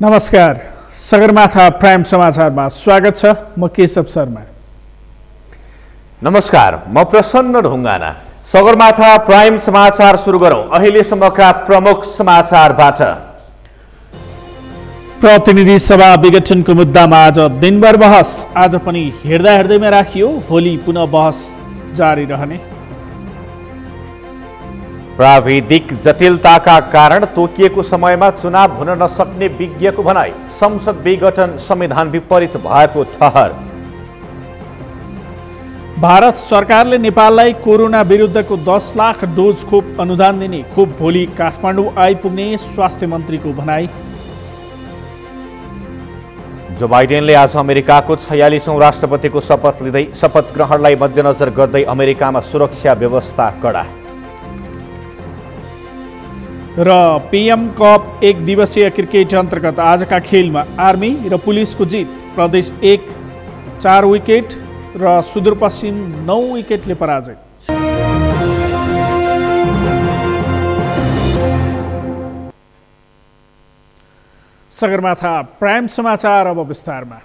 नमस्कार, सगरमाथा प्राइम समाचारमा स्वागत छ। म केशव शर्मा। नमस्कार, म प्रसन्न ढुङ्गाना। सगरमाथा प्राइम समाचार सुरु गरौँ अहिलेसम्मका प्रमुख समाचारबाट। प्रतिनिधि सभा विघटनको मुद्दामा आज दिनभर बहस। आज पनि हेर्दैमा राखियो, भोलि पुनः बहस जारी रहने। प्राविधिक जटिलताका कारण तोकिएको समयमा चुनाव हुन नसक्ने विज्ञको भनाई। संसद विघटन संविधान विपरीत भएको ठहर। भारत सरकारले नेपाललाई कोरोना विरुद्धको 10 लाख डोज खोप अनुदान दिने। खोप भोलि काठमाडौँ आइपुग्ने स्वास्थ्य मन्त्रीको भनाई। जो बाइडेनले आज अमेरिकाको 46औं राष्ट्रपतिको शपथ लिँदै शपथ ग्रहणलाई मध्यनजर गर्दै अमेरिकामा सुरक्षा व्यवस्था कडा। र पीएम कप 1 दिवसीय क्रिकेट अन्तर्गत आजका खेलमा आर्मी र पुलिसको जित। प्रदेश 1 4 विकेट र सुदूरपश्चिम 9 विकेटले पराजय। सगरमाथा प्राइम समाचार अब विस्तारमा।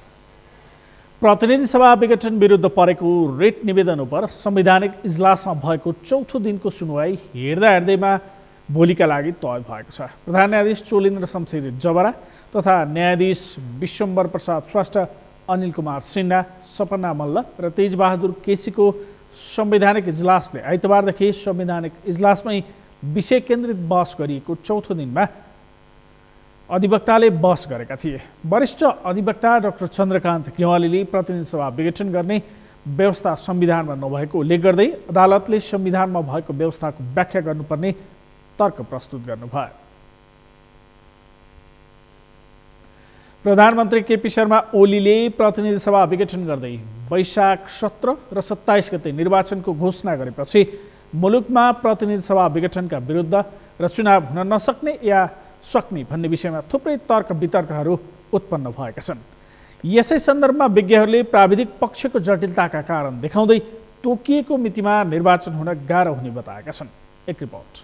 प्रतिनिधि सभा विघटन विरुद्ध परेको रिट निवेदन उप संवैधानिक इजलासमा भएको चौथो दिनको सुनवाई हेर्दैमा भोलिका लागि तय भएको छ। प्रधान न्यायाधीश चोलेन्द्र शमशेर जबरा तथा न्यायाधीश विश्वम्बर प्रसाद श्रेष्ठ, अनिल कुमार सिन्हा, सपना मल्ल र तेजबहादुर केसीको संवैधानिक इजलासले आइतबारदेखि संवैधानिक इजलासमै विषय केन्द्रित बहस गरिएको चौथो दिनमा अधिवक्ताले बहस गरेका थिए। वरिष्ठ अधिवक्ता डाक्टर चन्द्रकान्त गेवालीले प्रतिनिधि सभा विघटन गर्ने व्यवस्था संविधानमा नभएको उल्लेख गर्दै अदालतले संविधानमा भएको व्यवस्थाको व्याख्या गर्नुपर्ने तर्क प्रस्तुत गर्नुभयो। प्रधानमन्त्री केपी शर्मा ओलीले प्रतिनिधि सभा विघटन गर्दै वैशाख 17 र 27 गते निर्वाचनको घोषणा गरेपछि मुलुकमा प्रतिनिधि सभा विघटनका विरुद्ध र चुनाव हुन नसक्ने या सक्ने भन्ने विषयमा थुप्रै तर्क वितर्कहरू उत्पन्न भएका छन्। यसै सन्दर्भमा विज्ञहरूले प्राविधिक पक्षको जटिलताका कारण देखाउँदै तोकिएको मितिमा निर्वाचन हुन गाह्रो हुने बताएका छन्। एक रिपोर्ट।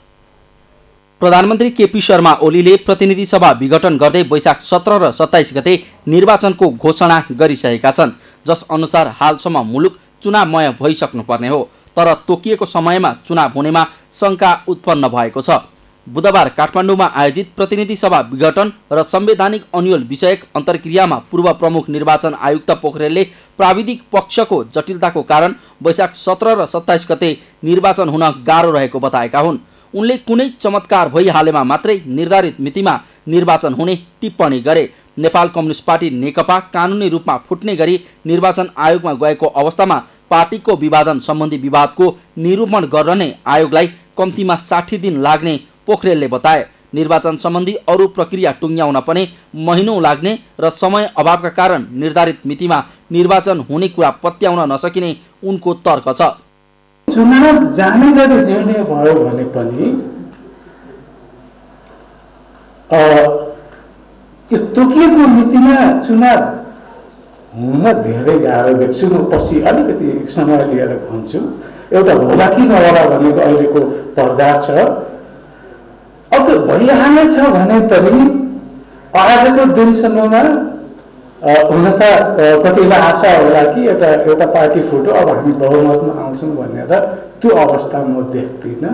प्रधानमन्त्री केपी शर्मा ओलीले प्रतिनिधि सभा विघटन गर्दै वैशाख 17 र 27 गते निर्वाचनको घोषणा गरिसकेका छन्, जस अनुसार हालसम्म मुलुक चुनावमय भइसक्नुपर्ने हो। तर तोकिएको समयमा चुनाव हुनेमा शङ्का उत्पन्न भएको छ। बुधबार काठमाडौँमा आयोजित प्रतिनिधि सभा विघटन र संवैधानिक अन्यल विषयक अन्तर्क्रियामा पूर्व प्रमुख निर्वाचन आयुक्त पोखरेलले प्राविधिक पक्षको जटिलताको कारण वैशाख 17 र 27 गते निर्वाचन हुन गाह्रो रहेको बताएका हुन्। उनले कुनै चमत्कार भइहालेमा मात्रै निर्धारित मितिमा निर्वाचन हुने टिप्पणी गरे। नेपाल कम्युनिस्ट पार्टी नेकपा कानुनी रूपमा फुट्ने गरी निर्वाचन आयोगमा गएको अवस्थामा पार्टीको विभाजन सम्बन्धी विवादको निरूपण गर्न नै आयोगलाई कम्तीमा 60 दिन लाग्ने पोखरेलले बताए। निर्वाचन सम्बन्धी अरू प्रक्रिया टुङ्ग्याउन पनि महिनौँ लाग्ने र समय अभावका कारण निर्धारित मितिमा निर्वाचन हुने कुरा पत्याउन नसकिने उनको तर्क छ। चुनाव जाने गरी निर्णय भयो भने पनि यो तोकिएको मितिमा चुनाव हुन धेरै गाह्रो देख्छु। म पछि अलिकति समय लिएर भन्छु एउटा होला कि नहोला भनेको अहिलेको पर्दा छ। अब भइहालेछ भने पनि आजको दिनसम्ममा हुन त कतिलाई आशा होला कि एउटा पार्टी फुटो, अब हामी बहुमतमा आउँछौँ भनेर त्यो अवस्था म देख्दिनँ।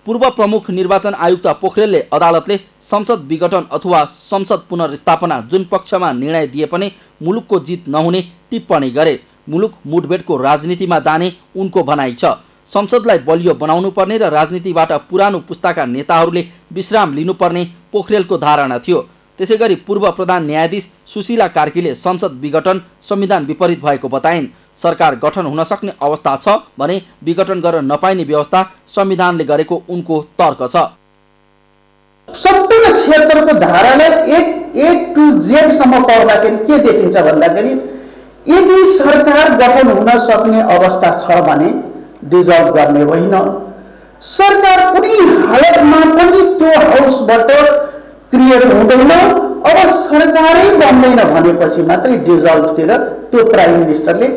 पूर्व प्रमुख निर्वाचन आयुक्त पोखरेलले अदालतले संसद विघटन अथवा संसद पुनर्स्थापना जुन पक्षमा निर्णय दिए पनि मुलुकको जित नहुने टिप्पणी गरे। मुलुक मुठभेडको राजनीतिमा जाने उनको भनाइ छ। संसदलाई बलियो बनाउनु पर्ने र राजनीतिबाट पुरानो पुस्ताका नेताहरूले विश्राम लिनुपर्ने पोखरेलको धारणा थियो। त्यसैगरी पूर्व प्रधान न्यायाधीश सुशीला कार्कीले संसद विघटन संविधान विपरीत भएको बताइन्। सरकार गठन हुन सक्ने अवस्था छ भने विघटन गर्न नपाइने व्यवस्था संविधानले गरेको उनको तर्क छ। सम्पूर्ण क्षेत्रको धारालाई A to Z सम्म पढ्दाखेरि के देखिन्छ भन्दाखेरि यदि सरकार गठन हुन सक्ने अवस्था छ भने डिजल्भ गर्ने होइन। सरकार कुनै हालतमा पनि त्यो हाउसबाट क्रिएट हुँदैन। अब सरकारै बन्दैन भनेपछि मात्रै डिजल्भतिर त्यो प्राइम मिनिस्टरले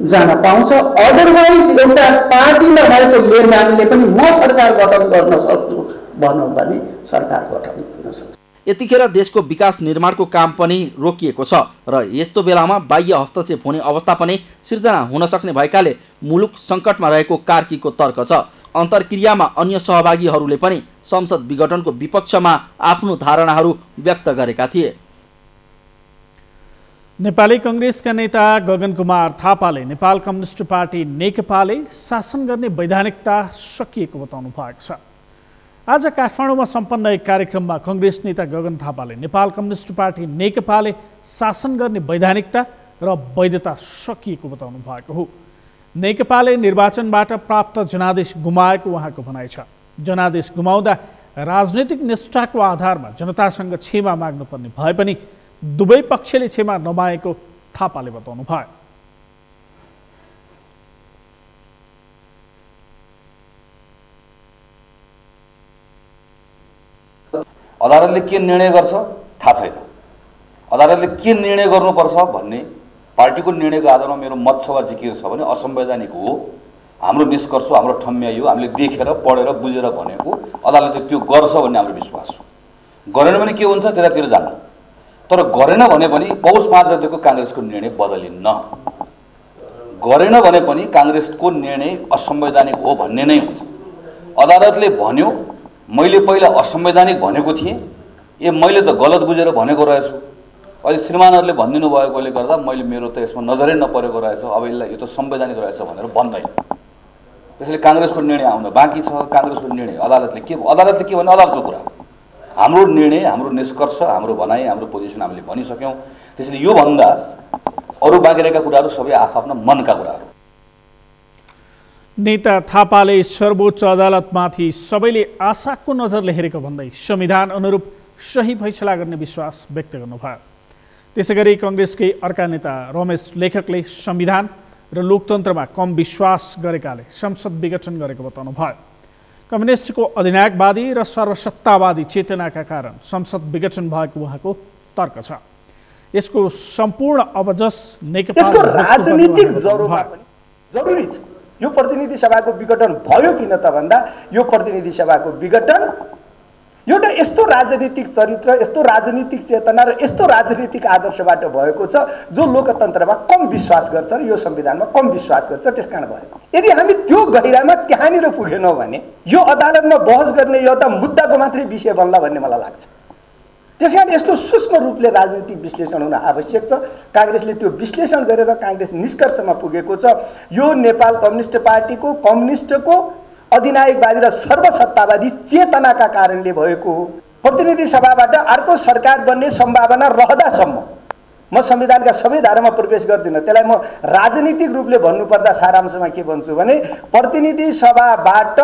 जान पाउँछ। अदरवाइज एउटा पार्टीमा भएको लेनदेनले पनि म सरकार गठन गर्न सक्छु भनौँ भने सरकार गठन गर्न सक्छ। यतिखेर देशको विकास निर्माणको काम पनि रोकिएको छ र यस्तो बेलामा बाह्य हस्तक्षेप हुने अवस्था पनि सिर्जना हुन सक्ने भएकाले मुलुक सङ्कटमा रहेको कार्कीको तर्क छ। अन्तर्क्रियामा अन्य सहभागीहरूले पनि संसद विघटनको विपक्षमा आफ्नो धारणाहरू व्यक्त गरेका थिए। नेपाली कांग्रेसका नेता गगन कुमार थापाले नेपाल कम्युनिस्ट पार्टी नेकपाले शासन गर्ने वैधानिकता सकिएको बताउनु भएको छ। आज काठमाडौँमा सम्पन्न एक कार्यक्रममा कांग्रेस नेता गगन थापाले नेपाल कम्युनिस्ट पार्टी नेकपाले शासन गर्ने वैधानिकता र वैधता सकिएको बताउनु भएको हो। नेकपाले निर्वाचनबाट प्राप्त जनादेश गुमाएको उहाँको भनाइ छ। जनादेश गुमाउँदा राजनीतिक निष्ठाको आधारमा जनतासँग क्षमा माग्नुपर्ने भए पनि दुवै पक्षले क्षमा नमागेको थापाले बताउनु भयो। अदालतले के निर्णय गर्छ थाहा छैन। अदालतले के निर्णय गर्नुपर्छ भन्ने पार्टीको निर्णयको आधारमा मेरो मत छ वा जिकिर छ भने असंवैधानिक हो। हाम्रो निष्कर्ष हाम्रो ठम्याइयो, हामीले देखेर पढेर बुझेर भनेको अदालतले त्यो गर्छ भन्ने हाम्रो विश्वास हो। गरेन भने के हुन्छ त्यतातिर जान्न, तर गरेन भने पनि पौष 5 गतेको कांग्रेसको निर्णय बदलिन्न। गरेन भने पनि कांग्रेसको निर्णय असंवैधानिक हो भन्ने नै हुन्छ। अदालतले भन्यो मैले पहिला असंवैधानिक भनेको थिएँ, मैले त गलत बुझेर भनेको रहेछु, अहिले श्रीमानहरूले भनिदिनु भएकोले गर्दा मैले मेरो त यसमा नजरै नपरेको रहेछ, अब यसलाई यो त संवैधानिक रहेछ भनेर भन्दैन। त्यसैले कांग्रेसको निर्णय आउन बाँकी छ। कांग्रेसको निर्णय अदालतले के भने अदालतको कुरा, हाम्रो निर्णय, हाम्रो निष्कर्ष, हाम्रो भनाइ, हाम्रो पोजिसन हामीले भनिसक्यौँ। त्यसैले यो भन्दा अरू बाँकी रहेका कुराहरू सबै आफ्ना मनका कुराहरू। नेता थापाले सर्वोच्च अदालतमाथि सबैले आशाको नजरले हेरेको भन्दै संविधान अनुरूप सही फैसला गर्ने विश्वास व्यक्त गर्नुभयो। त्यसैगरी कांग्रेसकै अर्का नेता रमेश लेखकले संविधान र लोकतन्त्रमा कम विश्वास गरेकाले संसद विघटन गरेको बताउनु भयो। कम्युनिस्टको अधिनायकवादी र सर्वसत्तावादी चेतनाका कारण संसद विघटन भएको उहाँको तर्क छ। यसको सम्पूर्ण अवजस त्यसको राजनीतिक जरोमा पनि जरुरी छ। यो प्रतिनिधि सभाको विघटन भयो किन त भन्दा यो प्रतिनिधि सभाको विघटन एउटा यस्तो राजनीतिक चरित्र, यस्तो राजनीतिक चेतना र यस्तो राजनीतिक आदर्शबाट भएको छ जो लोकतन्त्रमा कम विश्वास गर्छ र यो संविधानमा कम विश्वास गर्छ। त्यसकारण भयो। यदि हामी त्यो गहिरामा त्यहाँनिर पुगेनौँ भने यो अदालतमा बहस गर्ने एउटा मुद्दाको मात्रै विषय बन्ला भन्ने मलाई लाग्छ। त्यसकारण यसको सूक्ष्म रूपले राजनीतिक विश्लेषण हुन आवश्यक छ। कांग्रेसले त्यो विश्लेषण गरेर कांग्रेस निष्कर्षमा पुगेको छ यो नेपाल कम्युनिस्ट पार्टीको कम्युनिस्टको अधिनायकवादी र सर्वसत्तावादी चेतनाका कारणले भएको हो। प्रतिनिधि सभाबाट अर्को सरकार बन्ने सम्भावना रहँदासम्म म संविधानका सबै धारामा प्रवेश गर्दिनँ। त्यसलाई म राजनीतिक रूपले भन्नुपर्दा सारांशमा के भन्छु भने प्रतिनिधि सभाबाट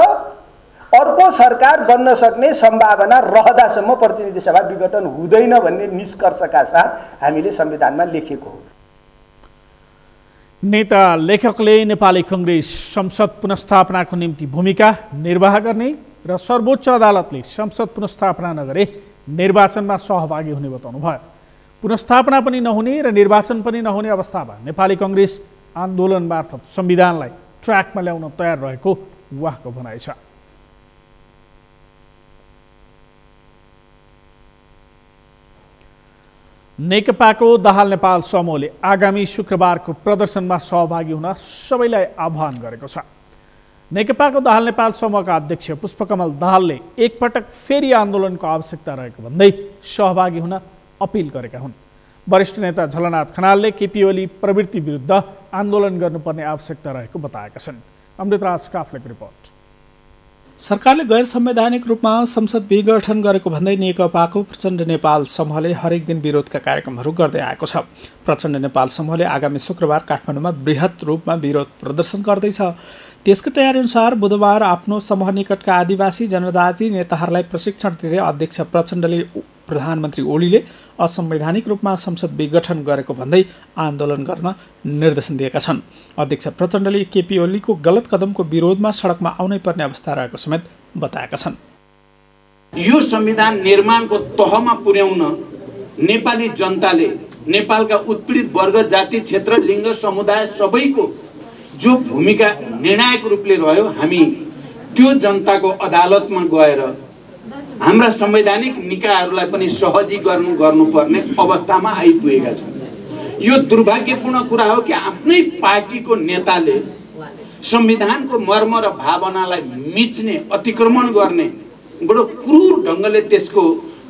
अर्को सरकार बन्न सक्ने सम्भावना रहँदासम्म प्रतिनिधि सभा विघटन हुँदैन भन्ने निष्कर्षका साथ हामीले संविधानमा लेखेको हो। नेता लेखकले नेपाली कांग्रेस संसद पुनर्स्थापनाको निम्ति भूमिका निर्वाह गर्ने र सर्वोच्च अदालतले संसद पुनर्स्थापना नगरे निर्वाचनमा सहभागी हुने बताउनु भयो। पुनर्स्थापना पनि नहुने र निर्वाचन पनि नहुने अवस्थामा नेपाली कांग्रेस आन्दोलन मार्फत संविधानलाई ट्र्याकमा ल्याउन तयार रहेको उहाँको भनाइ छ। नेकपाको दाहाल नेपाल समूहले आगामी शुक्रबारको प्रदर्शनमा सहभागी हुन सबैलाई आह्वान गरेको छ। नेकपाको दाहाल नेपाल समूहका अध्यक्ष पुष्पकमल दाहालले एकपटक फेरि आन्दोलनको आवश्यकता रहेको भन्दै सहभागी हुन अपिल गरेका हुन्। वरिष्ठ नेता झलनाथ खनालले केपी ओली प्रवृत्ति विरुद्ध आन्दोलन गर्नुपर्ने आवश्यकता रहेको बताएका छन्। अमृतराज काफ्लेको रिपोर्ट। सरकारले गैर संवैधानिक रूपमा संसद विघटन गरेको भन्दै नेकपाको प्रचण्ड नेपाल समूहले हरेक दिन विरोधका कार्यक्रमहरू गर्दै आएको छ। प्रचण्ड नेपाल समूहले आगामी शुक्रबार काठमाडौँमा बृहत रूपमा विरोध प्रदर्शन गर्दैछ। त्यसको तयारी अनुसार बुधबार आफ्नो समूह निकटका आदिवासी जनजाति नेताहरूलाई प्रशिक्षण दिँदै अध्यक्ष प्रचण्डले प्रधानमन्त्री ओलीले असंवैधानिक रूपमा संसद विघटन गरेको भन्दै आन्दोलन गर्न निर्देशन दिएका छन्। अध्यक्ष प्रचण्डले केपी ओलीको गलत कदमको विरोधमा सडकमा आउनै पर्ने अवस्था रहेको समेत बताएका छन्। यो संविधान निर्माणको तहमा पुर्याउन नेपाली जनताले नेपालका उत्पीडित वर्ग, जाति, क्षेत्र, लिङ्ग, समुदाय सबैको जो भूमिका निर्णायक रूपले रह्यो, हामी त्यो जनताको अदालतमा गएर हाम्रा संवैधानिक निकायहरूलाई पनि सहजीकरण गर्नुपर्ने अवस्थामा आइपुगेका छन्। यो दुर्भाग्यपूर्ण कुरा हो कि आफ्नै पार्टीको नेताले संविधानको मर्म र भावनालाई मिच्ने, अतिक्रमण गर्ने, बडो क्रूर ढङ्गले त्यसको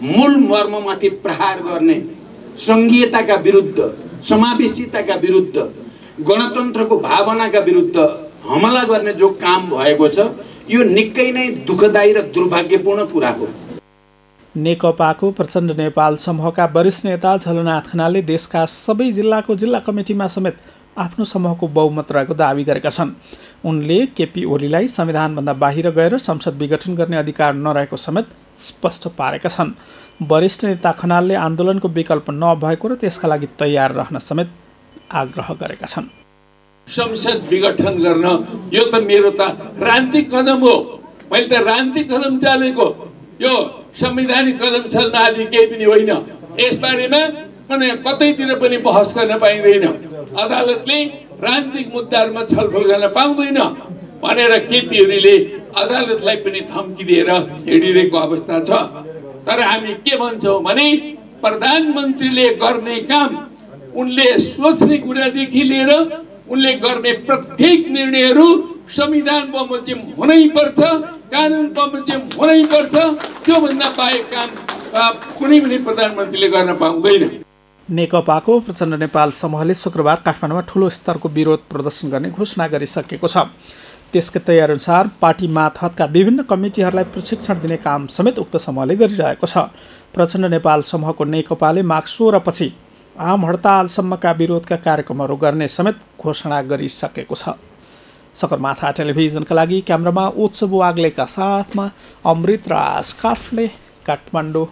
मूल मर्ममाथि प्रहार गर्ने, सङ्घीयताका विरुद्ध, समावेशिताका विरुद्ध, गणतन्त्रको भावनाका विरुद्ध हमला गर्ने जो काम भएको छ यो निकै नै दुःखदायी र दुर्भाग्यपूर्ण कुरा हो। नेकपाको प्रचण्ड नेपाल समूहका वरिष्ठ नेता झलनाथ खनालले देशका सबै जिल्लाको जिल्ला कमिटीमा समेत आफ्नो समूहको बहुमत रहेको दावी गरेका छन्। उनले केपी ओलीलाई संविधानभन्दा बाहिर गएर संसद विघटन गर्ने अधिकार नरहेको समेत स्पष्ट पारेका छन्। वरिष्ठ नेता खनालले आन्दोलनको विकल्प नभएको र त्यसका लागि तयार रहन समेत आग्रह गरेका छन्। संसद विघटन गर्न यो त मेरो त राजनीतिक कदम हो। मैले त राजनीतिक कदम चालेको, यो संवैधानिक कदम चाल्न आदि केही पनि होइन। यसबारेमा अनि कतैतिर पनि बहस गर्न पाइँदैन। अदालतले राजनीतिक मुद्दाहरूमा छलफल गर्न पाउँदैन भनेर केपी ओलीले अदालतलाई पनि धम्की दिएर हिँडिरहेको अवस्था छ। तर हामी के भन्छौँ भने प्रधानमन्त्रीले गर्ने काम, उनले सोच्ने कुरादेखि लिएर उनले गर्ने प्रत्येक निर्णयहरू संविधान बमोजिम हुनैपर्छ, कानुन बमोजिम हुनैपर्छ। त्योभन्दा बाहेक काम कुनै पनि प्रधानमन्त्रीले गर्न पाउँदैन। नेकपाको प्रचण्ड नेपाल समूहले शुक्रबार काठमाडौँमा ठूलो स्तरको विरोध प्रदर्शन गर्ने घोषणा गरिसकेको छ। त्यसकै तयारीअनुसार पार्टी मातहतका विभिन्न कमिटीहरूलाई प्रशिक्षण दिने काम समेत उक्त समूहले गरिरहेको छ। प्रचण्ड नेपाल समूहको नेकपाले माघ 16 पछि आम हडतालसम्मका विरोधका कार्यक्रमहरू गर्ने समेत घोषणा गरिसकेको छ। सगरमाथा टेलिभिजनका लागि क्यामेरामा उत्सव वाग्लेका साथमा अमृत राज काफले, काठमाडौँ।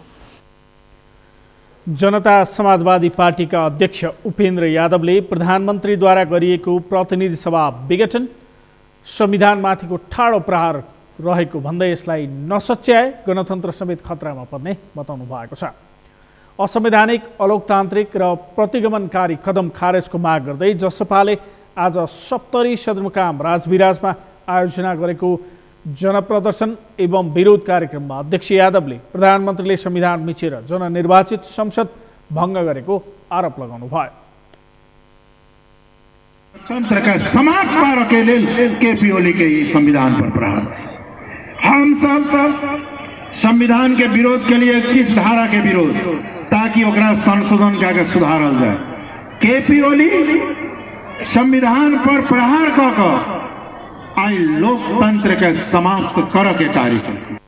जनता समाजवादी पार्टीका अध्यक्ष उपेन्द्र यादवले प्रधानमन्त्रीद्वारा गरिएको प्रतिनिधि सभा विघटन संविधानमाथिको ठाडो प्रहार रहेको भन्दै यसलाई नसच्याए गणतन्त्र समेत खतरामा पर्ने बताउनु भएको छ। असंवैधानिक, अलोकतान्त्रिक र प्रतिगमनकारी कदम खारेजको माग गर्दै जसपाले आज सप्तरी सदरमुकाम राजविराजमा आयोजना गरेको जनप्रदर्शन एवं विरोध कार्यक्रममा अध्यक्ष यादवले प्रधानमन्त्रीले संविधान मिचेर जननिर्वाचित संसद भङ्ग गरेको आरोप लगाउनु भयो। तंत्र का समाज पार के लेल केपी ओली के संविधान पर प्रहार। हम सब संविधान के विरोध के लिए किस धारा के विरोध, ताकि ओकरा संशोधन करके सुधारल जाए। केपी ओली संविधान पर प्रहार क आई लोकतंत्र के समाप्त कर के कार्य।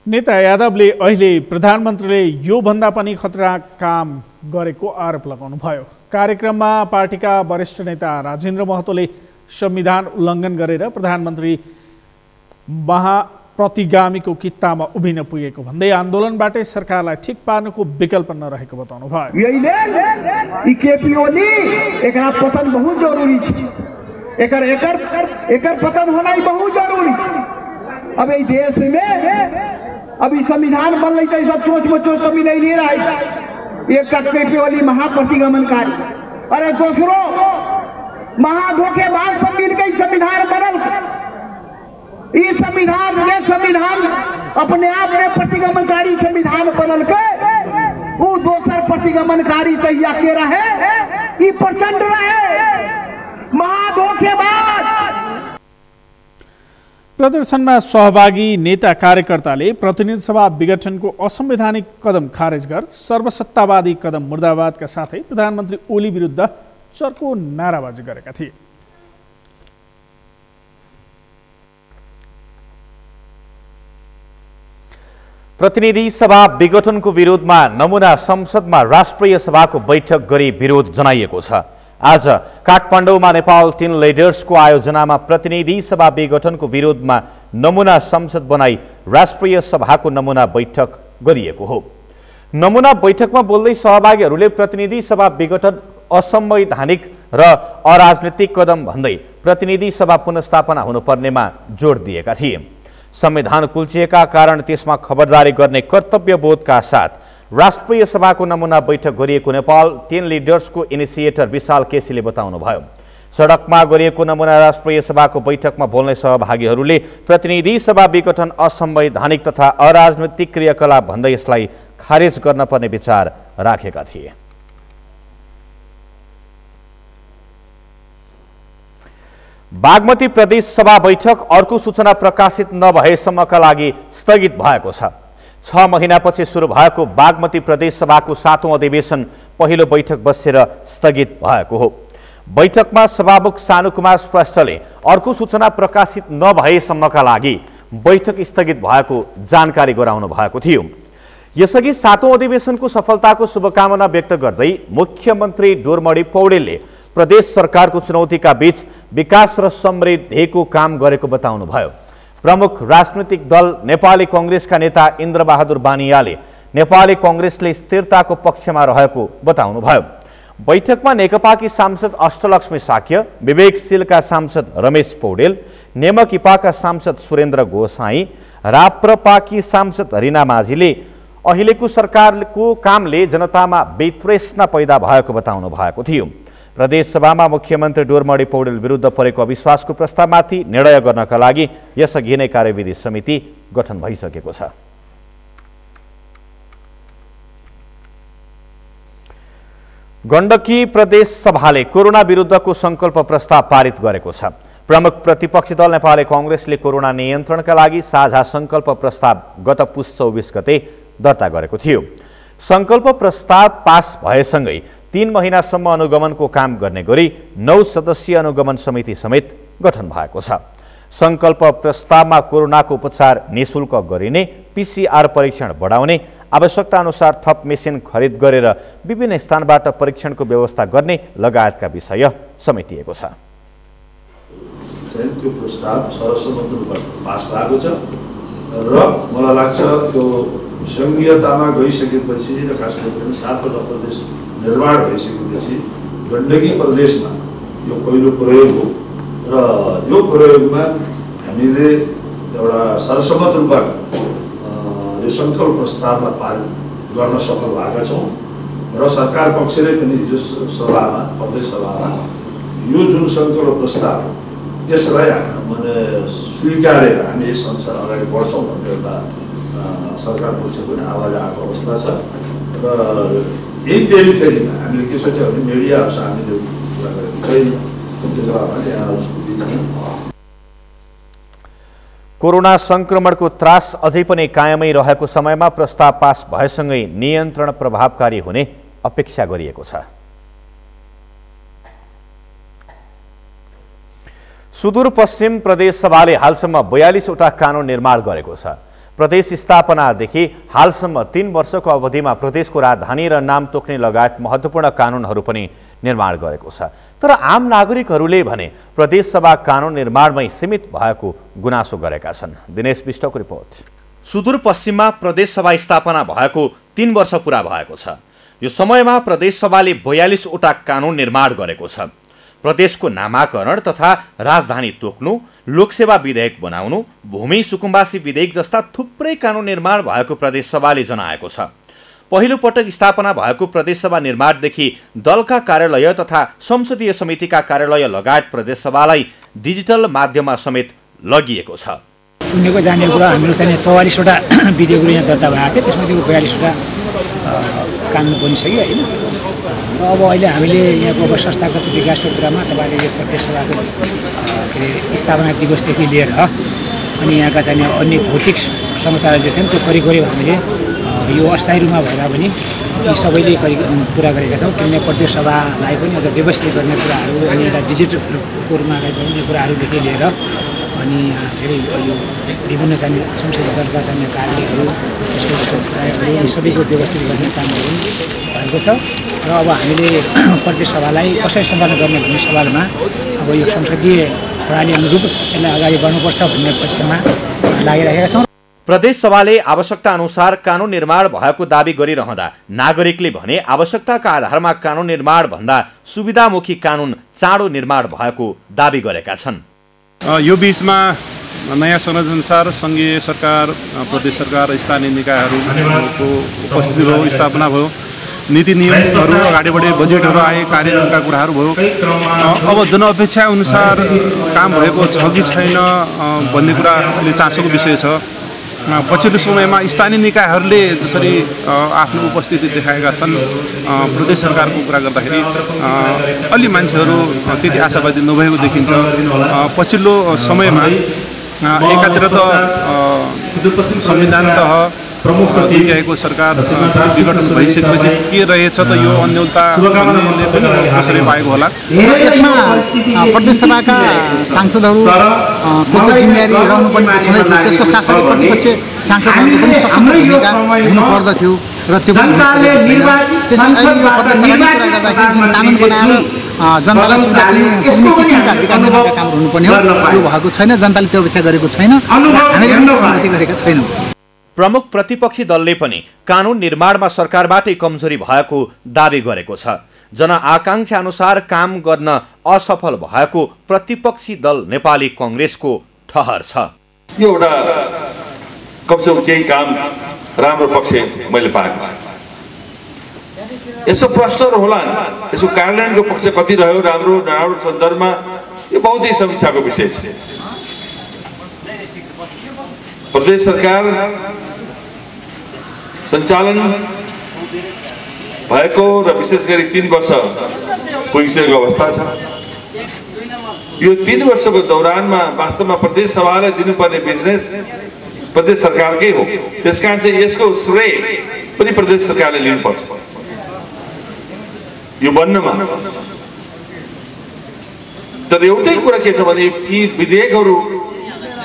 नेता यादवले अहिले प्रधानमन्त्रीले यो भन्दा पनि खतरा काम गरेको आरोप लगाउनु भयो। कार्यक्रममा पार्टीका वरिष्ठ नेता राजेन्द्र महतोले संविधान उल्लङ्घन गरेर प्रधानमन्त्री महाप्रतिगामीको कित्तामा उभिन पुगेको भन्दै आन्दोलनबाटै सरकारलाई ठिक पार्नुको विकल्प नरहेको बताउनु भयो। यही केपी ओली एकरा पतन बहुत जरूरी छ। एकर पतन होना बहुत जरूरी। अब इस देश में अभी संविधान बन रही है, सब सोच में सोच कभी नहीं ले रहा है। एक केपी ओली महाप्रतिगमनकारी, अरे दूसरों महाधोखेबाज सब मिलकर संविधान बनल। ये संविधान अपने आप में प्रतिगमनकारी संविधान बनल के वो दोसर प्रतिगमनकारी तैयार के रहे, ये प्रचंड रहे महाधोखेबाज। प्रदर्शनमा सहभागी नेता कार्यकर्ताले प्रतिनिधि सभा विघटनको असंवैधानिक कदम खारेज गर सर्वसत्तावादी कदम मुर्दाबादका साथै प्रधानमन्त्री ओली विरुद्ध चर्को नाराबाजी गरेका थिए। प्रतिनिधि सभा विघटनको विरोधमा नमुना संसदमा राष्ट्रिय सभाको बैठक गरी विरोध जनाइएको छ। आज काठमाडौँमा नेपाल 3 लिडर्सको आयोजनामा प्रतिनिधि सभा विघटनको विरोधमा नमुना संसद बनाई राष्ट्रिय सभाको नमुना बैठक गरिएको हो। नमुना बैठकमा बोल्दै सहभागीहरूले प्रतिनिधि सभा विघटन असंवैधानिक र अराजनीतिक कदम भन्दै प्रतिनिधि सभा पुनर्स्थापना हुनुपर्नेमा जोड दिएका थिए। संविधान कुल्चिएका कारण त्यसमा खबरदारी गर्ने कर्तव्यबोधका साथ राष्ट्रिय सभाको नमुना बैठक गरिएको नेपाल 3 लिडर्सको इनिसिएटर विशाल केसीले बताउनुभयो। सडकमा गरिएको नमुना राष्ट्रिय सभाको बैठकमा बोल्ने सहभागीहरूले प्रतिनिधि सभा विघटन असंवैधानिक तथा अराजनैतिक क्रियाकलाप भन्दै यसलाई खारेज गर्न पर्ने विचार राखेका थिए। बागमती प्रदेश सभा बैठक अर्को सूचना प्रकाशित नभएसम्मका लागि स्थगित भएको छ। 6 महिनापछि सुरु भएको बागमती प्रदेश सभाको 7औं अधिवेशन पहिलो बैठक बसेर स्थगित भएको हो। बैठकमा सभामुख सानुकुमार श्रेष्ठले अर्को सूचना प्रकाशित नभएसम्मका लागि बैठक स्थगित भएको जानकारी गराउनु भएको थियो। यसअघि 7औं अधिवेशनको सफलताको शुभकामना व्यक्त गर्दै मुख्यमन्त्री डोरमणी पौडेलले प्रदेश सरकारको चुनौतीका बीच विकास र समृद्धिको काम गरेको बताउनुभयो। प्रमुख राजनीतिक दल नेपाली कांग्रेसका नेता इन्द्रबहादुर बानियाले नेपाली कांग्रेसले स्थिरताको पक्षमा रहेको बताउनुभयो। बैठकमा नेकपाकी सांसद अष्टलक्ष्मी साक्य, विवेकशीलका सांसद रमेश पौडेल, नेमकिपाका सांसद सुरेन्द्र गोसाई, राप्रपाकी सांसद रिना माझीले अहिलेको सरकारको कामले जनतामा वितृष्णा पैदा भएको बताउनु भएको थियो। प्रदेश सभामा मुख्यमन्त्री डोरमणी पौडेल विरुद्ध परेको अविश्वासको प्रस्तावमाथि निर्णय गर्नका लागि यसअघि नै कार्यविधि समिति गठन भइसकेको छ। गण्डकी प्रदेश सभाले कोरोना विरुद्धको संकल्प प्रस्ताव पारित गरेको छ। प्रमुख प्रतिपक्षी दल नेपाली कांग्रेसले कोरोना नियन्त्रणका लागि साझा संकल्प प्रस्ताव गत पुस 24 गते दर्ता गरेको थियो। संकल्प प्रस्ताव पास भएसँगै 3 महिनासम्म अनुगमनको काम गर्ने गरी 9 सदस्यीय अनुगमन समिति समेत गठन भएको छ। संकल्प प्रस्तावमा कोरोनाको उपचार निःशुल्क गरिने, पीसीआर परीक्षण बढाउने, आवश्यकता अनुसार थप मेसिन खरिद गरेर विभिन्न स्थानबाट परीक्षणको व्यवस्था गर्ने लगायतका विषय समेटिएको छ। त्यो प्रस्ताव सर्वसम्मत रूपमा पास भएको छ र मलाई लाग्छ यो संघीयतामा गइसकेपछि र खास गरी 7वटा प्रदेश निर्माण भइसकेपछि गण्डकी प्रदेशमा यो पहिलो प्रयोग हो र यो प्रयोगमा हामीले एउटा सर्वसम्मत रूपमा यो संकल्प प्रस्तावलाई पारित गर्न सफल भएका छौँ र सरकार पक्षले पनि हिजो सभामा प्रदेश सभामा यो जुन संकल्प प्रस्ताव यसलाई माने स्वीकारेर हामी यस अनुसार अगाडि बढ्छौँ भन्ने एउटा सरकार पक्षको पनि आवाज आएको अवस्था छ र यही पेरिफेरीमा हामीले के सोच्यौँ भने मिडियाहरूसँग हामीले कुरा गरेको छैन। त्यो जवाबमा यहाँहरूको बिचमा कोरोना संक्रमणको त्रास अझै पनि कायमै रहेको समयमा प्रस्ताव पास भएसँगै नियन्त्रण प्रभावकारी हुने अपेक्षा गरिएको छ। सुदूरपश्चिम प्रदेश सभाले हालसम्म 42 वटा कानुन निर्माण गरेको छ। प्रदेश स्थापनादेखि हालसम्म 3 वर्षको अवधिमा प्रदेशको राजधानी र नाम तोक्ने लगायत महत्त्वपूर्ण कानुनहरू पनि निर्माण गरेको छ। तर आम नागरिकहरूले भने प्रदेश सभा कानुन निर्माणमै सीमित भएको गुनासो गरेका छन्। दिनेश विष्टको रिपोर्ट। सुदूरपश्चिममा प्रदेश सभा स्थापना भएको 3 वर्ष पुरा भएको छ। यो समयमा प्रदेश सभाले 42 वटा कानुन निर्माण गरेको छ। प्रदेशको नामाकरण तथा राजधानी तोक्नु, लोकसेवा विधेयक बनाउनु, भूमि सुकुम्बासी विधेयक जस्ता थुप्रै कानुन निर्माण भएको प्रदेश सभाले जनाएको छ। पहिलो पटक स्थापना भएको प्रदेश सभा निर्माणदेखि दलका कार्यालय तथा संसदीय समितिका कार्यालय लगायत प्रदेश सभालाई डिजिटल माध्यममा समेत लगिएको छ। सुनेको जानेको कुरा हाम्रो चाहिँ 44 वटा विधेयकहरू यहाँ दर्ता भएको थियो, त्यसमध्ये 42 वटा कानुन बनिसक्यो हैन। र अब अहिले हामीले यहाँको अब संस्थागत विकासको कुरामा तपाईले यो प्रदेश सभाको स्थापना दिवसदेखि लिएर अनि यहाँका चाहिँ अन्य भौतिक समस्याहरू जो छन् त्यो करिब हामीले यो अस्थायी रूपमा भएका पनि यी सबैले पुरा गरेका छौँ। किनभने प्रदेश सभालाई पनि अझ व्यवस्थित गर्ने कुराहरू अनि एउटा डिजिटल रूपमा गर्ने कुराहरूदेखि लिएर अनि धेरै यो विभिन्न चाहिँ संसदीय दलका चाहिँ कार्यहरू यसको सबैको व्यवस्थित गर्ने कामहरू भएको छ। र अब हामीले प्रदेश सभालाई कसरी सञ्चालन गर्ने भन्ने सवालमा अब यो संसदीय प्रणाली अनुरूप यसलाई अगाडि बढ्नुपर्छ भन्ने पक्षमा लागिरहेका छौँ। प्रदेश सभाले आवश्यकता अनुसार कानुन निर्माण भएको दावी गरिरहँदा नागरिकले भने आवश्यकताका आधारमा कानुन निर्माण भन्दा सुविधामुखी कानुन चाँडो निर्माण भएको दावी गरेका छन्। यो बीचमा नयाँ संरचनाअनुसार सङ्घीय सरकार, प्रदेश सरकार, स्थानीय निकायहरूको उपस्थिति भयो, स्थापना भयो नीति नियमहरू अगाडि बढे, बजेटहरू आए, कार्यान्वयनका कुराहरू भयो। अब जनअपेक्षा अनुसार काम भएको छ कि छैन भन्ने कुरा अहिले चासोको विषय छ। पछिल्लो समयमा स्थानीय निकायहरूले जसरी आफ्नो उपस्थिति देखाएका छन्, प्रदेश सरकारको कुरा गर्दाखेरि अलि मान्छेहरू त्यति आशावादी नभएको देखिन्छ। पछिल्लो समयमा एकातिर त संविधान तह दुईको सरकार विघटन भइसकेपछि के रहेछ त यो अन्यलता कसरी पाएको होला। यसमा प्रदेश सभाका सांसदहरू त्यसको जिम्मेवारी रहनुपर्ने छँदै थियो। त्यसको शासकीय प्रतिपक्ष सांसदहरूको पनि सशक्त भूमिका हुनुपर्दथ्यो र त्यो जनताले निर्वाचित संसदबाट निर्वाचित कानुन बनाएर जनतालाई सुविधा यस्तो किसिमका विकासका कामहरू हुनुपर्ने हो। त्यो भएको छैन, जनताले त्यो अपेक्षा गरेको छैन, हामीले पनि अनुमति गरेका छैनौँ। प्रमुख प्रतिपक्षी दलले पनि कानुन निर्माणमा सरकारबाटै कमजोरी भएको दावी गरेको छ। जनआकांक्षा अनुसार काम गर्न असफल भएको प्रतिपक्षी दल नेपाली कांग्रेसको ठहर छ। यो एउटा कमसेकम केही काम राम्रो पक्ष मैले पाएको छु। यसो प्रश्नहरू होला, यसो कार्यान्वयनको पक्ष कति रह्यो, राम्रो नराम्रो सन्दर्भमा यो बहुतै समीक्षाको विषय छ। प्रदेश सरकार सञ्चालन भएको र विशेष गरी 3 वर्ष पुगिसकेको अवस्था छ। यो 3 वर्षको दौरानमा वास्तवमा प्रदेश सभालाई दिनुपर्ने बिजनेस प्रदेश सरकारकै हो। त्यसकारण चाहिँ यसको श्रेय पनि प्रदेश सरकारले लिनुपर्छ यो बन्नमा। तर एउटै कुरा के छ भने यी विधेयकहरू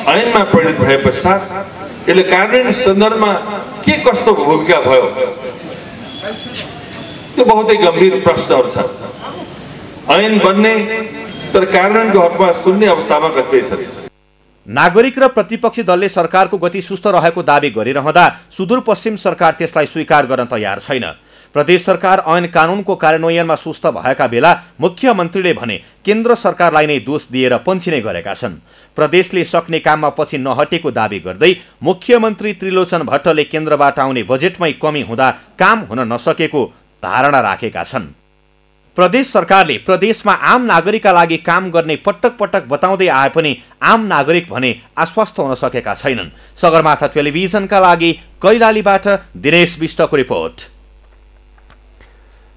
ऐनमा परिणत भए पश्चात यसले कार्यान्वयन सन्दर्भमा के कस्तो भूमिका भयो त्यो बहुतै गम्भीर प्रश्नहरू छ। ऐन बन्ने तर कार्यान्वयनको हकमा सुन्ने अवस्थामा कतिपय छ। नागरिक र प्रतिपक्षी दलले सरकारको गति सुस्त रहेको दावी गरिरहँदा सुदूरपश्चिम सरकार त्यसलाई स्वीकार गर्न तयार छैन। प्रदेश सरकार ऐन कानुनको कार्यान्वयनमा सुस्त भएका बेला मुख्यमन्त्रीले भने केन्द्र सरकारलाई नै दोष दिएर पन्छिने गरेका छन्। प्रदेशले सक्ने काममा पछि नहटेको दावी गर्दै मुख्यमन्त्री त्रिलोचन भट्टले केन्द्रबाट आउने बजेटमै कमी हुँदा काम हुन नसकेको धारणा राखेका छन्। प्रदेश सरकारले प्रदेशमा आम नागरिकका लागि काम गर्ने पटक पटक बताउँदै आए पनि आम नागरिक भने आश्वस्त हुन सकेका छैनन्। सगरमाथा टेलिभिजनका लागि कैलालीबाट दिनेश विष्टको रिपोर्ट।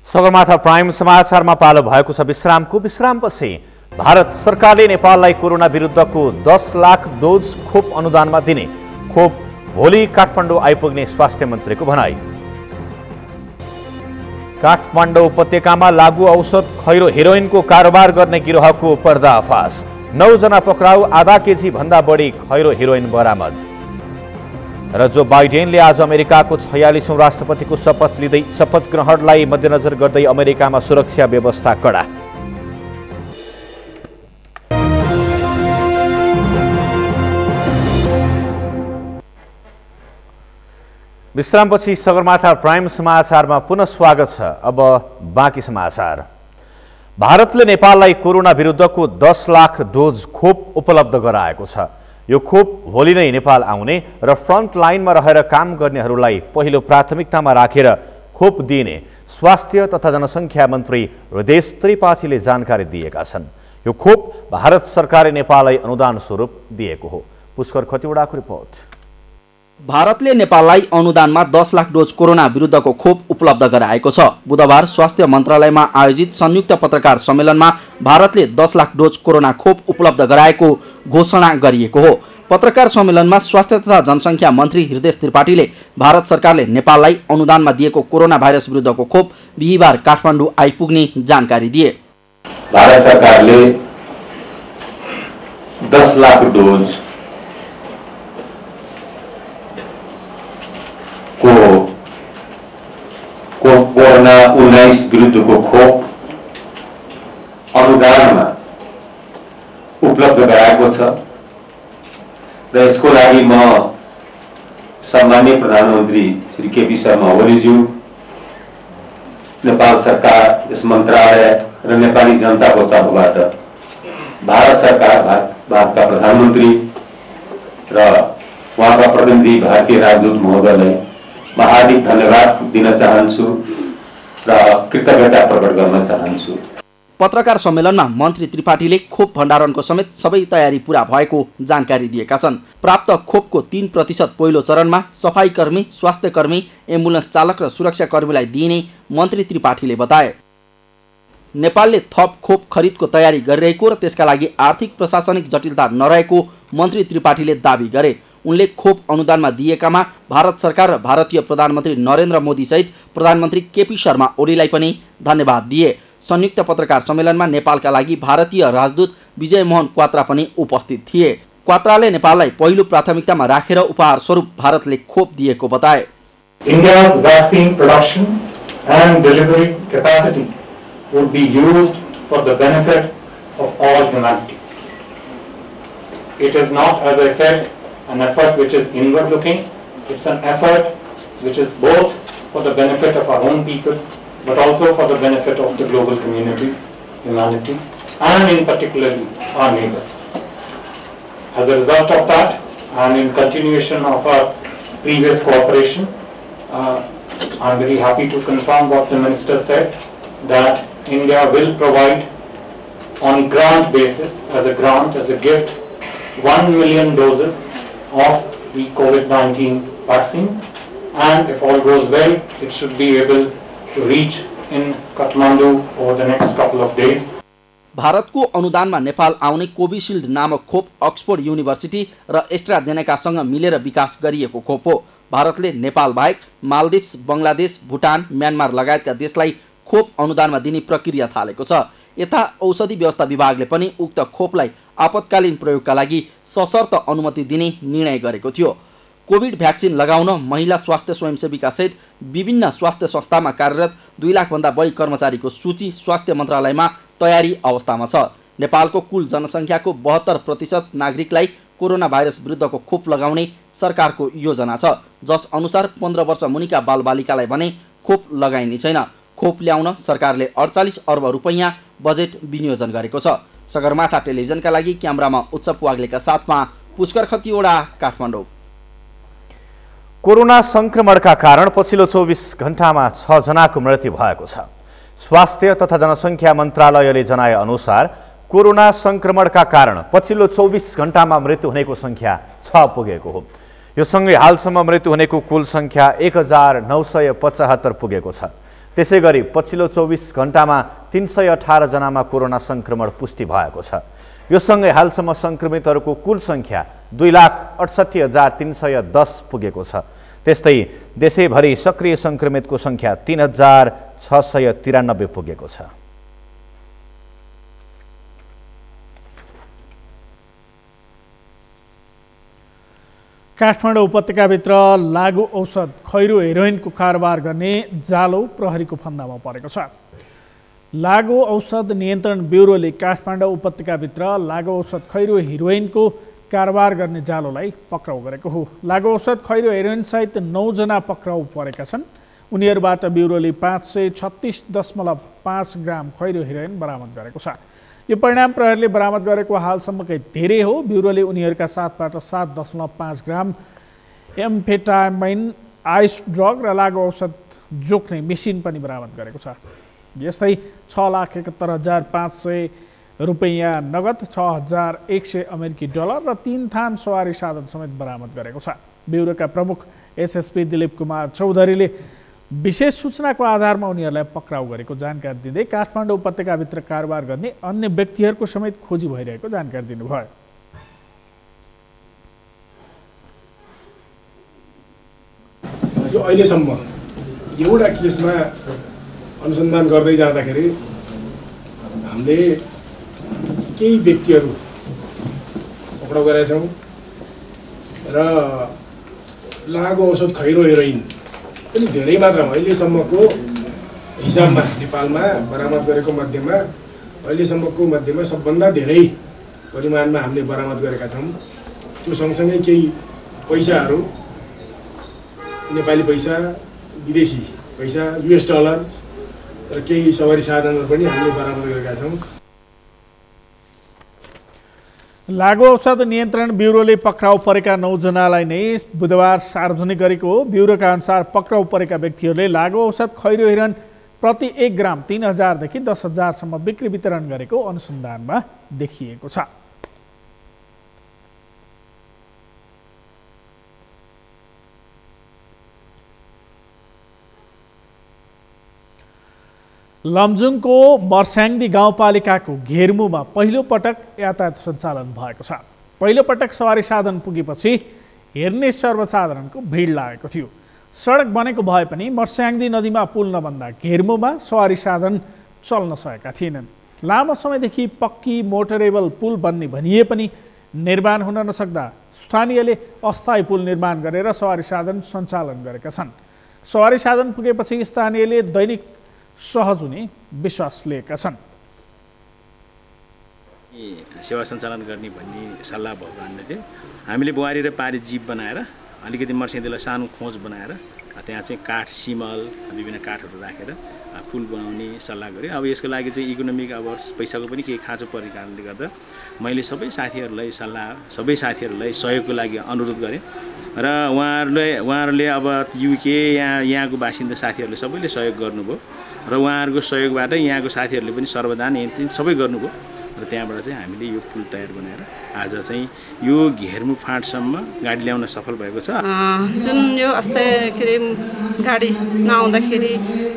सगरमाथा प्राइम समाचारमा पालो भएको छ विश्रामको। विश्रामपछि भारत सरकारले नेपाललाई कोरोना विरुद्धको 10 लाख डोज खोप अनुदानमा दिने खोप भोलि काठमाडौँ आइपुग्ने स्वास्थ्य मन्त्रीको भनाई। काठमाडौँ उपत्यकामा लागू औषध खैरो हेरोइनको कारोबार गर्ने गिरोहको पर्दाफास। 9 जना पक्राउ, आधा केजी भन्दा बढी खैरो हेरोइन बरामद। र जो बाइडेनले आज अमेरिकाको 46औं राष्ट्रपतिको शपथ ग्रहणलाई मध्यनजर गर्दै अमेरिकामा सुरक्षा व्यवस्था कडा। विश्रामपछि सगरमाथा प्राइम समाचारमा पुनः स्वागत छ। अब बाँकी समाचार। भारतले नेपाललाई कोरोना विरुद्धको 10 लाख डोज खोप उपलब्ध गराएको छ। यो खोप भोलि नै नेपाल आउने र फ्रन्ट लाइनमा रहेर काम गर्नेहरूलाई पहिलो प्राथमिकतामा राखेर खोप दिइने स्वास्थ्य तथा जनसङ्ख्या मन्त्री हृदेश त्रिपाठीले जानकारी दिएका छन्। यो खोप भारत सरकारले नेपाललाई अनुदान स्वरूप दिएको हो। पुष्कर खतिवडाको रिपोर्ट। भारतले नेपाललाई अनुदानमा 10 लाख डोज कोरोना विरुद्धको खोप उपलब्ध गराएको छ। बुधबार स्वास्थ्य मन्त्रालयमा आयोजित संयुक्त पत्रकार सम्मेलनमा भारतले 10 लाख डोज कोरोना खोप उपलब्ध गराएको घोषणा गरिएको हो। पत्रकार सम्मेलनमा स्वास्थ्य तथा जनसङ्ख्या मन्त्री हृदेश त्रिपाठीले भारत सरकारले नेपाललाई अनुदानमा दिएको कोरोना भाइरस विरुद्धको खोप बिहिबार काठमाडौँ आइपुग्ने जानकारी दिए। भारत सरकारले 10 लाख डोज कोरोना 19 विरुद्धको खोप अनुदानमा उपलब्ध गराएको छ र यसको लागि म सम्माननीय प्रधानमन्त्री श्री केपी शर्मा ओलीज्यू, नेपाल सरकार, यस मन्त्रालय र नेपाली जनताको तर्फबाट भारत सरकार, भारतका प्रधानमन्त्री र उहाँका प्रतिनिधि भारतीय राजदूत महोदयलाई हार्दिक धन्यवाद दिन चाहन्छु र कृतज्ञता प्रकट गर्न चाहन्छु। पत्रकार सम्मेलनमा मन्त्री त्रिपाठीले खोप भण्डारणको समेत सबै तयारी पूरा भएको जानकारी दिएका छन्। प्राप्त खोपको 3% पहिलो चरणमा सफाईकर्मी, स्वास्थ्यकर्मी, एम्बुलेन्स चालक र सुरक्षाकर्मीलाई दिइने मन्त्री त्रिपाठीले बताए। नेपालले थप खोप खरिदको तयारी गरिरहेको र त्यसका लागि आर्थिक प्रशासनिक जटिलता नरहेको मन्त्री त्रिपाठीले दावी गरे। उनले खोप अनुदानमा दिएकामा भारत सरकार र भारतीय प्रधानमन्त्री नरेन्द्र मोदी सहित प्रधानमन्त्री केपी शर्मा ओलीलाई पनि धन्यवाद दिए। संयुक्त पत्रकार सम्मेलनमा नेपालका लागि भारतीय राजदूत विजय मोहन क्वात्रा पनि उपस्थित थिए। क्वात्राले नेपाललाई पहिलो प्राथमिकतामा राखेर उपहार स्वरूप भारतले खोप दिएको बताए। India's vaccine production and delivery capacity would be used for the benefit of all humanity. It is not, as I said, an effort which is inward looking. It's an effort which is both for the benefit of our own people, but also for the benefit of the global community, humanity, and in particularly our neighbors. As a result of that, and in continuation of our previous cooperation, I'm very happy to confirm what the Minister said, that India will provide on grant basis, as a grant, as a gift, 1 million doses of the COVID-19 vaccine, and if all goes well, it should be able to reach in Kathmandu over the next couple of days. भारतको अनुदानमा नेपाल आउने कोभिशिल्ड नामक खोप Oxford university र एस्ट्राजेनेकासँग मिलेर विकास गरिएको खोप हो। भारतले नेपाल बाहेक मालदिप्स, बङ्गलादेश, भुटान, म्यानमार लगायतका देशलाई खोप अनुदानमा दिने प्रक्रिया थालेको छ। यता औषधि व्यवस्था विभागले पनि उक्त खोपलाई आपतकालीन प्रयोगका लागि सशर्त अनुमति दिने निर्णय गरेको थियो। कोभिड भ्याक्सिन लगाउन महिला स्वास्थ्य स्वयंसेविका सहित विभिन्न स्वास्थ्य संस्थामा कार्यरत 2 लाखभन्दा बढी कर्मचारीको सूची स्वास्थ्य मन्त्रालयमा तयारी अवस्थामा छ। नेपालको कुल जनसङ्ख्याको 72% नागरिकलाई कोरोना भाइरस विरुद्धको खोप लगाउने सरकारको योजना छ, जस अनुसार 15 वर्ष मुनिका बालबालिकालाई भने खोप लगाइने छैन। खोप ल्याउन सरकारले 48 अर्ब रुपैयाँ बजेट विनियोजन गरेको छ। सगरमाथा टेलिभिजनका लागि क्यामेरामा उत्सव वाग्लेका साथमा पुष्कर खतिवडा, काठमाडौँ। कोरोना संक्रमणका कारण पछिल्लो 24 घण्टामा 6 जनाको मृत्यु भएको छ। स्वास्थ्य तथा जनसङ्ख्या मन्त्रालयले जनाए अनुसार कोरोना संक्रमणका कारण पछिल्लो 24 घण्टामा मृत्यु हुनेको सङ्ख्या 6 पुगेको हो। यो सँगै हालसम्म मृत्यु हुनेको कुल सङ्ख्या 1975 पुगेको छ। त्यसैगरी पछिल्लो 24 घण्टामा 318 जनामा कोरोना संक्रमण पुष्टि भएको छ। यो सँगै हालसम्म सङ्क्रमितहरूको कुल सङ्ख्या 2,68,310 पुगेको छ। त्यस्तै देशैभरि सक्रिय सङ्क्रमितको सङ्ख्या 3,693 पुगेको छ। काठमाडौँ उपत्यकाभित्र लागु औषध खैरो हेरोइनको कारोबार गर्ने जालो प्रहरीको फन्दामा परेको छ। लागु औषध नियन्त्रण ब्युरोले काठमाडौँ उपत्यकाभित्र लागु औषध खैरो हेरोइनको कारोबार गर्ने जालोलाई पक्राउ गरेको हो। लागु औषध खैरो हेरोइन सहित 9 जना पक्राउ परेका छन्। उनीहरूबाट ब्युरोले 536.5 ग्राम खैरो हेरोइन बरामद गरेको छ। यो परिणाम प्रहरीले बरामद गरेको हालसम्मकै धेरै हो। ब्युरोले उनीहरूका साथबाट 7.5 ग्राम एम्फेटामाइन, आइस ड्रग र लागु औषध जोख्ने मेसिन पनि बरामद गरेको छ। यस्तै 6,71,500 रुपैयाँ नगद, 6,100 अमेरिकी डलर र 3 थान सवारी साधन समेत बरामद गरेको छ। ब्युरोका प्रमुख एसएसपी दिलीप कुमार चौधरीले विशेष सूचनाको आधारमा उनीहरूलाई पक्राउ गरेको जानकारी दिँदै काठमाडौँ उपत्यकाभित्र कारोबार गर्ने अन्य व्यक्तिहरूको समेत खोजी भइरहेको जानकारी दिनुभयो। यो अहिलेसम्म एउटा केसमा अनुसन्धान गर्दै जाँदाखेरि हामीले केही व्यक्तिहरू पक्राउ गरेका छौँ र लागु औषध खैरो हेरोइन पनि धेरै मात्रामा अहिलेसम्मको हिसाबमा नेपालमा बरामद गरेको मध्येमा सबभन्दा धेरै परिमाणमा हामीले बरामद गरेका छौँ। त्यो सँगसँगै केही पैसाहरू, नेपाली पैसा, विदेशी पैसा, US डलर र केही सवारी साधनहरू पनि हामीले बरामद गरेका छौँ। लागु औषध नियन्त्रण ब्युरोले पक्राउ परेका 9 जनालाई नै बुधबार सार्वजनिक गरेको हो। ब्युरोका अनुसार पक्राउ परेका व्यक्तिहरूले लागु औषध खैरो हेरोइन प्रति 1 ग्राम 3,000 देखि 10,000 सम्म बिक्री वितरण गरेको अनुसन्धानमा देखिएको छ। लमजुङको मर्स्याङ्दी गाउँपालिकाको घेरमुमा पहिलो पटक यातायात सञ्चालन भएको छ। पहिलो पटक सवारी साधन पुगेपछि हेर्ने सर्वसाधारणको भिड लागेको थियो। सडक बनेको भए पनि मर्स्याङ्दी नदीमा पुल नबन्दा घेरमुमा सवारी साधन चल्न सकेका थिएनन्। लामो समयदेखि पक्की मोटरेबल पुल बन्ने भनिए पनि निर्माण हुन नसक्दा स्थानीयले अस्थायी पुल निर्माण गरेर सवारी साधन सञ्चालन गरेका छन्। सवारी साधन पुगेपछि स्थानीयले दैनिक सहज हुने विश्वास लिएका छन्। सेवा सञ्चालन गर्ने भन्ने सल्लाह भएको कारणले चाहिँ हामीले बुहारी र पारी जीप बनाएर अलिकति मर्स्याङ्दीलाई सानो खोज बनाएर त्यहाँ चाहिँ काठ सिमल विभिन्न काठहरू राखेर पुल बनाउने सल्लाह गरेँ। अब यसको लागि चाहिँ इकोनोमिक अब पैसाको पनि केही खाँचो परेको कारणले गर्दा मैले सबै साथीहरूलाई सहयोगको लागि अनुरोध गरेँ र उहाँहरूले अब युके यहाँको बासिन्दा साथीहरूले सबैले सहयोग गर्नुभयो र उहाँहरूको सहयोगबाट यहाँको साथीहरूले पनि सर्वदान सबै गर्नुभयो र त्यहाँबाट चाहिँ हामीले यो पुल तयार बनाएर आज चाहिँ यो घेरमु फाँटसम्म गाडी ल्याउन सफल भएको छ। जुन यो अस्थायी के अरे गाडी नआउँदाखेरि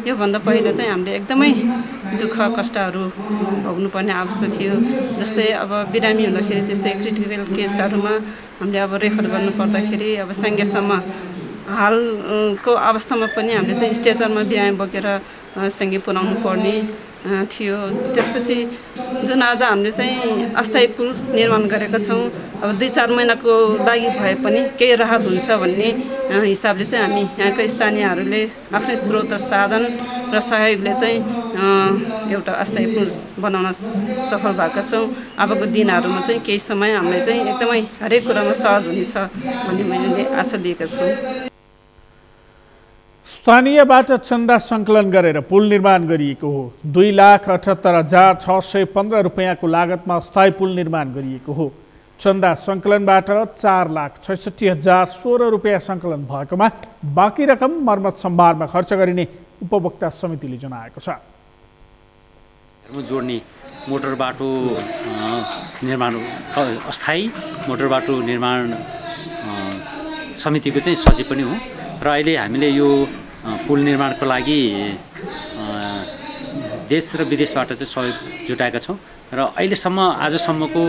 योभन्दा पहिला चाहिँ हामीले एकदमै दुःख कष्टहरू भोग्नुपर्ने अवस्था थियो। जस्तै अब बिरामी हुँदाखेरि त्यस्तै क्रिटिकल केसहरूमा हामीले अब रेफर गर्नु पर्दाखेरि अब सङ्घीयसम्म हालको अवस्थामा पनि हामीले चाहिँ स्ट्रेचरमा बिरामी बोकेर सँगै पुर्याउनु पर्ने थियो। त्यसपछि जुन आज हामीले चाहिँ अस्थायी पुल निर्माण गरेका छौँ, अब 2-4 महिनाको लागि भए पनि केही राहत हुन्छ भन्ने हिसाबले चाहिँ हामी यहाँका स्थानीयहरूले आफ्नै स्रोत साधन र सहयोगले चाहिँ एउटा अस्थायी पुल बनाउन सफल भएका छौँ। अबको दिनहरूमा चाहिँ केही समय हामीले चाहिँ एकदमै हरेक कुरामा सहज हुनेछ भन्ने मैले आशा लिएका छौँ। स्थानीयबाट चन्दा सङ्कलन गरेर पुल निर्माण गरिएको हो। 2,78,615 रुपियाँको लागतमा अस्थायी पुल निर्माण गरिएको हो। चन्दा सङ्कलनबाट 4,66,016 रुपियाँ सङ्कलन भएकोमा बाँकी रकम मर्मत सम्भारमा खर्च गरिने उपभोक्ता समितिले जनाएको छ। जोड्ने मोटर बाटो निर्माण अस्थायी मोटर बाटो निर्माण समितिको चाहिँ सचिव पनि हो र अहिले हामीले यो पुल निर्माणको लागि देश र विदेशबाट चाहिँ सहयोग जुटाएका छौँ र अहिलेसम्म आजसम्मको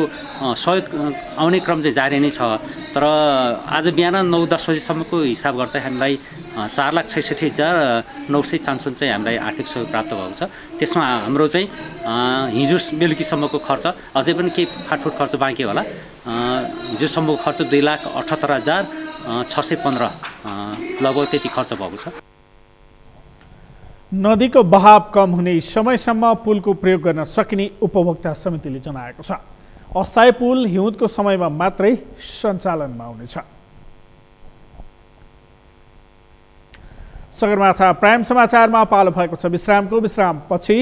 सहयोग आउने क्रम चाहिँ जारी नै छ। तर आज बिहान 9-10 बजीसम्मको हिसाब गर्दा हामीलाई 4,66,954 चाहिँ हामीलाई आर्थिक सहयोग प्राप्त भएको छ। त्यसमा हाम्रो चाहिँ हिजो बेलुकीसम्मको खर्च अझै पनि केही फाटफुट खर्च बाँकी होला। हिजोसम्मको खर्च 2,78,615 लगभग त्यति खर्च भएको छ। नदीको बहाव कम हुने समयसम्म पुलको प्रयोग गर्न सकिने उपभोक्ता समितिले जनाएको छ। अस्थायी पुल हिउँदको समयमा मात्रै सञ्चालनमा आउनेछ। सगरमाथा प्राइम समाचारमा पालो भएको छ विश्रामपछि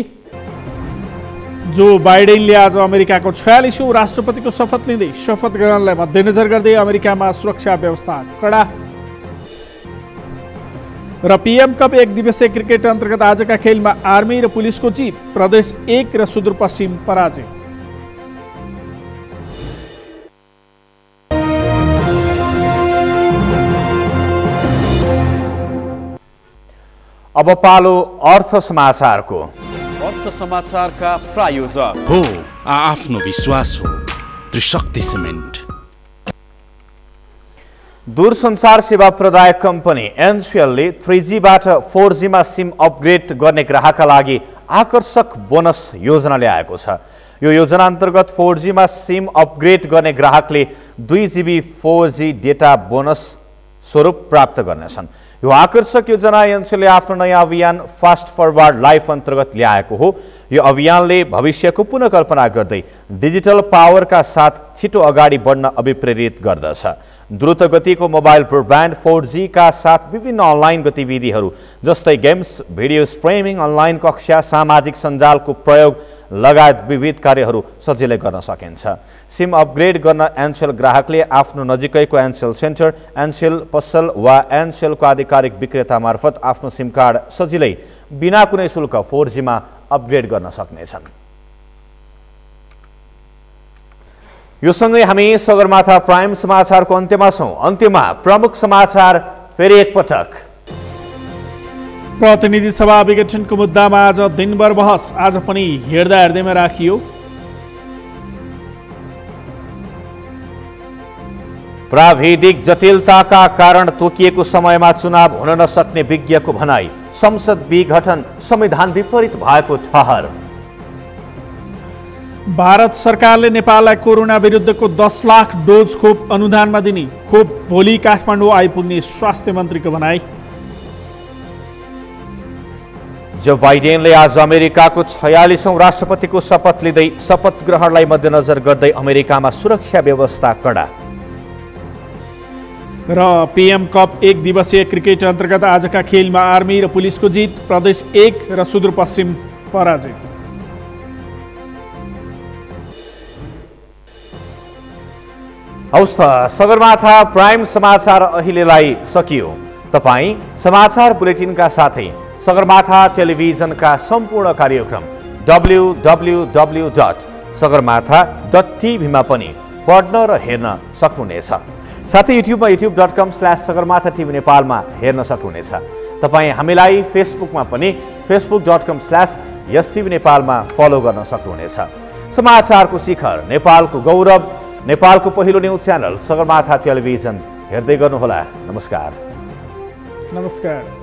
जो बाइडेनले आज अमेरिकाको 46औं राष्ट्रपतिको शपथ लिँदै शपथ ग्रहणलाई मध्यनजर गर्दै अमेरिकामा सुरक्षा व्यवस्था कडा र पीएम कप 1 दिवसीय क्रिकेट अन्तर्गत आजका खेलमा आर्मी र पुलिसको जित, प्रदेश 1 र सुदूरपश्चिम पराजय। अब पालो अर्थ समाचारको। अर्थ समाचारका प्रायोजक हो आफ्नो विश्वास हो त्रिशक्ति सिमेन्ट। दूरसञ्चार सेवा प्रदायक कम्पनी एनसिएलले 3Gबाट 4Gमा सिम अपग्रेड गर्ने ग्राहकका लागि आकर्षक बोनस योजना ल्याएको छ। यो योजना अन्तर्गत 4Gमा सिम अपग्रेड गर्ने ग्राहकले 2GB 4G डेटा बोनस स्वरूप प्राप्त गर्नेछन्। यो आकर्षक योजना एनसिएलले आफ्नो नयाँ अभियान फास्ट फरवर्ड लाइफ अन्तर्गत ल्याएको हो। यो अभियानले भविष्यको पुनर्कल्पना गर्दै डिजिटल पावरका साथ छिटो अगाडि बढ्न अभिप्रेरित गर्दछ। द्रुत गतिको मोबाइल ब्रोडब्यान्ड 4G का साथ विभिन्न अनलाइन गतिविधिहरू जस्तै गेम्स, भिडियो स्ट्रिमिङ, अनलाइन कक्षा, सामाजिक सञ्जालको प्रयोग लगायत विविध कार्यहरू सजिलै गर्न सकिन्छ। सिम अपग्रेड गर्न एनसेल ग्राहकले आफ्नो नजिकैको एनसेल सेन्टर, एनसेल पसल वा एनसेलको आधिकारिक विक्रेता मार्फत आफ्नो सिम कार्ड सजिलै बिना कुनै शुल्क 4G मा अपग्रेड गर्न सक्नेछन्। यो सँगै हामी सगरमाथा प्राइम समाचारको अन्त्यमा छौं। अन्त्यमा प्रमुख समाचार फेरि एकपटक। प्रतिनिधि सभा विघटनको मुद्दामा आज दिनभर बहस, आज पनि हेर्दैमा राखियो। प्राविधिक जटिलताका कारण तोकिएको समयमा चुनाव हुन नसक्ने विज्ञको भनाई, संसद विघटन संविधान विपरीत भएको ठहर। भारत सरकारले नेपाललाई कोरोना विरुद्धको 10 लाख डोज खोप अनुदानमा दिने, खोप भोलि काठमाडौँ आइपुग्ने स्वास्थ्य मन्त्रीको भनाई। जो बाइडेनले आज अमेरिकाको 46औं राष्ट्रपतिको शपथ लिँदै शपथ ग्रहणलाई मध्यनजर गर्दै अमेरिकामा सुरक्षा व्यवस्था कडा। र पीएम कप 1 दिवसीय क्रिकेट अन्तर्गत आजका खेलमा आर्मी र पुलिसको जित, प्रदेश 1 र सुदूरपश्चिम पराजित। हवस् त सगरमाथा प्राइम समाचार अहिलेलाई सकियो। तपाई समाचार बुलेटिनका साथै सगरमाथा टेलिभिजनका सम्पूर्ण कार्यक्रम www.sagarmatha.tv मा पनि पढ्न र हेर्न सक्नुहुनेछ। साथै युट्युबमा youtube.com/sagarmatha TV नेपालमा हेर्न सक्नुहुनेछ। तपाई हामीलाई फेसबुकमा पनि facebook.com/yastv नेपालमा फलो गर्न सक्नुहुनेछ। समाचारको शिखर, नेपालको गौरव, नेपालको पहिलो न्युज च्यानल सगरमाथा टेलिभिजन हेर्दै गर्नुहोला। नमस्कार। नमस्कार।